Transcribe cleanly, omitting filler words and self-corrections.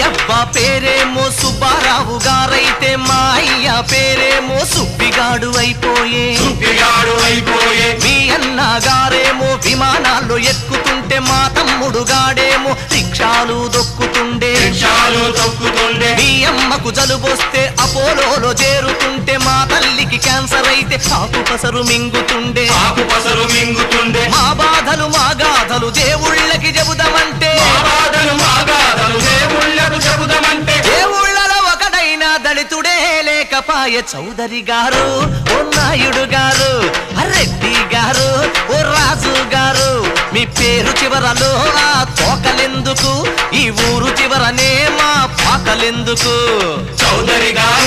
అబ్బా పేరేమో సుబ్బారావు గారైతే మా అయ్య పేరేమో సుబ్బిగాడు అయిపోయే మీ అన్న గారేమో విమానాల్లో ఎక్కుతుంటే మా తమ్ముడు గాడేమో రిక్షాలు దొక్కుతుండే మీ అమ్మకు జలుబొస్తే అపోలోలో చేరుతుంటే మా తల్లికి క్యాన్సర్ అయితే ఆకు పసరు మింగుతుండే మా బాధలు మా గాథలు దేవుళ్ళకి చెబుదామంటే దేవుళ్ళలో ఒకడైనా దళితుడే లేకపాయ చౌదరి గారు ఓ నాయుడు గారు రెడ్డి గారు ఓ రాజు గారు మీ పేరు చివరలో ఆ తోకలెందుకు ఈ ఊరు చివరనే మా పాకలెందుకు చౌదరి గారు